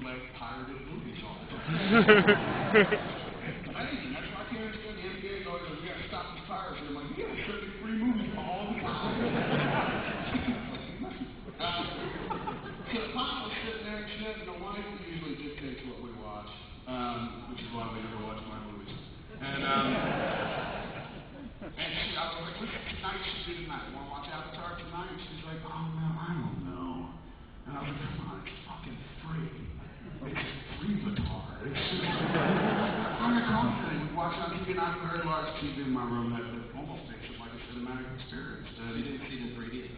bootleg pirated movies all the time. Anything. That's why I can't understand the NBA going, we gotta stop these pirates. And I'm like, yeah, send me free movies all the time. So the pilot was sitting there and shit, and the wife usually dictates what we watch, which is why we never watch my movies. And she, I was like, listen, tonight she did tonight. You want to watch Avatar tonight? And she's like, oh no, I don't know. And I was like, come on, it's fucking free. It's free retard. It's just like, we watched on TV, not a very large TV in my room that almost makes it like a cinematic experience. You didn't see it in 3D?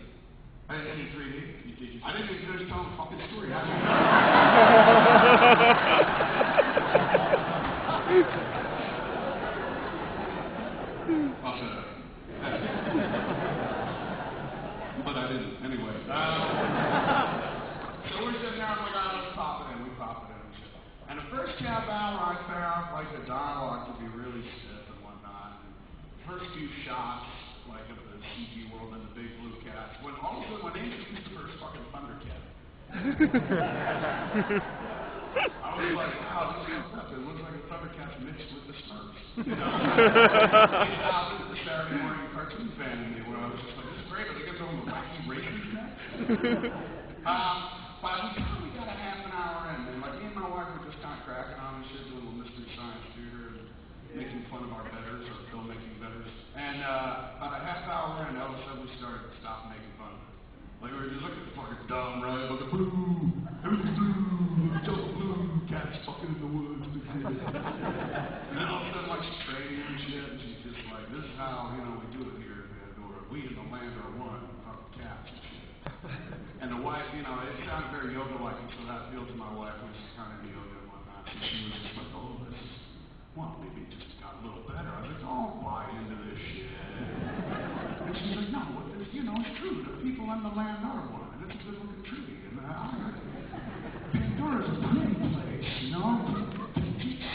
I didn't see 3D. I didn't even finish telling the fucking story. I'll shut up. But I didn't. Anyway. So we're sitting there, I'm like, oh, let's pop it in. We pop it in and shit. And the first half hour, I found like the dialogue to be really stiff and whatnot. And the first few shots, like of the CG world and the big blue cats, when all of a sudden, when they introduced the first fucking Thundercat, I was like, wow, this is up. It looks like a Thundercat mixed with the Smurfs. You know? It's opposite the Saturday morning cartoon fan in me, where I was just like, this is great, are they going to go on the wacky races next? By the time we got a half an hour in, and like me and my wife were just kind of cracking on and shit, doing a little mystery science theater and making fun of our betters, or filmmaking betters. And about a half hour in, all of a sudden we stopped making fun of it. Like we were just looking at the fucking dumb, right? Like, blue, everything's blue, just blue, cats fucking in the woods. And then all of a sudden, like, she's trading and shit, and she's just like, this is how, you know, we do it here, or we in the land are one, fucking cats and shit. And the wife, you know, it sounded very yoga-like, and so that appealed to my wife, which is kind of yoga and whatnot. So she was just like, oh, this is, well, maybe it just got a little better. I was like, don't buy into this shit. And she's like, no, you know, it's true. The people in the land are one, and it's a good-looking tree. And Pandora's a pretty place, you know?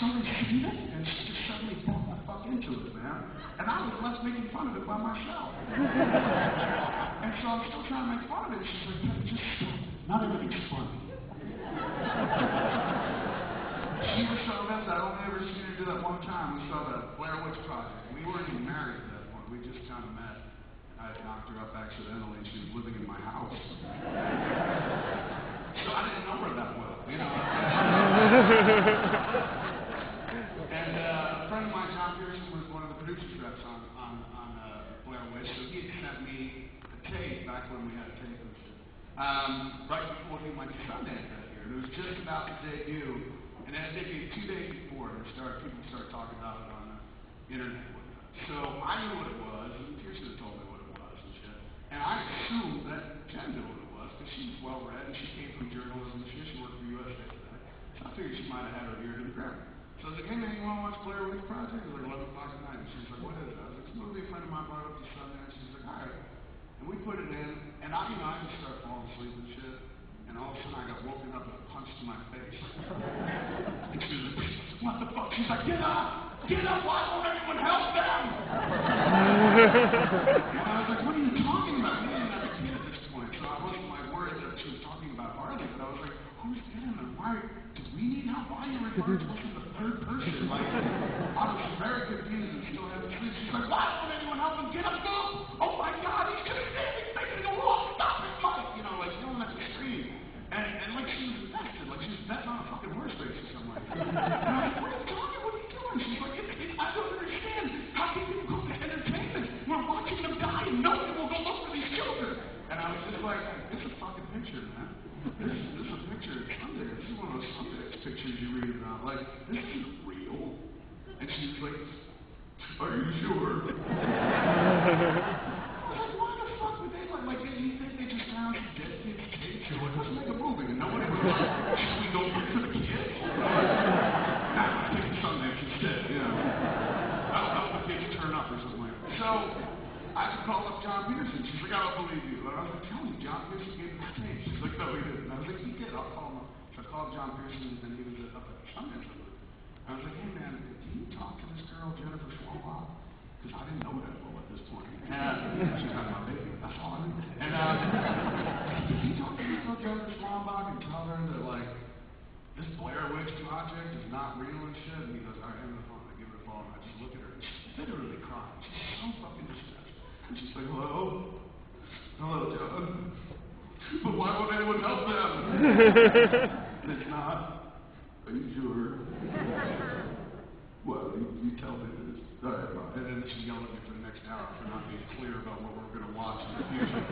Somebody seen it, and she just suddenly pulled the fuck into it, man. And I was left making fun of it by myself. And so I'm still trying to make fun of it. She's like, just stop. Not everything's funny. She was so messed. I'd only ever seen her do that one time. We saw the Blair Witch Project. We weren't even married at that point. We just kind of met. I had knocked her up accidentally, and she was living in my house. So I didn't know her that well, you know. And a friend of mine, John Pearson, was one of the producers reps on Blair Witch, so he had sent me a tape back when we had a tape and shit. Right before he went to Sundance that year. And it was just about to debut. And then it debuted 2 days before, and people started talking about it on the internet. So I knew what it was, and Pearson had told me what it was and shit. And I assumed that Jen knew what it was, because she was well-read, and she came from journalism and shit. She worked for USA Today. So I figured she might have had her ear to the ground. So I was like, hey man, you want to watch Blair Witch Project? It was like 11 o'clock at night. And she's like, what is it? I was like, it's a movie a friend of mine brought up to Sundance. She's like, all right. And we put it in, and I just started falling asleep and shit. And all of a sudden I got woken up with a punch to my face. And she was like, what the fuck? She's like, get up! Get up! Why won't anyone help them? And I was like, what are you talking about? We didn't have a kid at this point, so I wasn't like worried that she was talking about Harley, but I was like, who's getting them? Why? Do we need help? Why are you referring to us in the third person? Like, I was very confused and still having sleep. She's like, why won't anyone help him? Get up, go! Oh my God, he's just standing, making a wall. Stop it, Mike! You know, like yelling at the screen. And like she was invested, like she was betting on a fucking horse race or something like that. And I was like, what are you talking? What are you doing? She's like, I don't understand. How can you go to entertainment? We're watching them die and nobody will go look for these children. And I was just like, this is a fucking picture, man. This is a picture of Sundance. This is one of those Sundance pictures you read about. Like, this isn't real. And she was like, are you sure? I was like, why the fuck would they like you think they just found some dead kids' tapes? You're like, let's make a movie. And nobody was like, should we go look for the kids? Nah, I think it's Sundance instead, you know. I hope the kids turn up or something like that. So, I called up John Pearson. She's like, I don't believe you. And I was like, tell me, John Pearson gave me the tape. She's like, no, he didn't. And I was like, he did. I'll call him up. So I called John Pearson, and he was up at Sundance. I was like, hey, man, can you talk to this girl, Jennifer Schwalbach? Because I didn't know that well at this point. And she's not my baby. That's all I knew. And can you talk to this girl, Jennifer Schwalbach, and tell her that, like, this hour. She's so fucking distressed. And she's like, hello? Hello, John. But why won't anyone help them? It's not. Are you sure? Well, you tell me this. All right, bye. And then she's yelling at me for the next hour for not being clear about what we're going to watch in the future.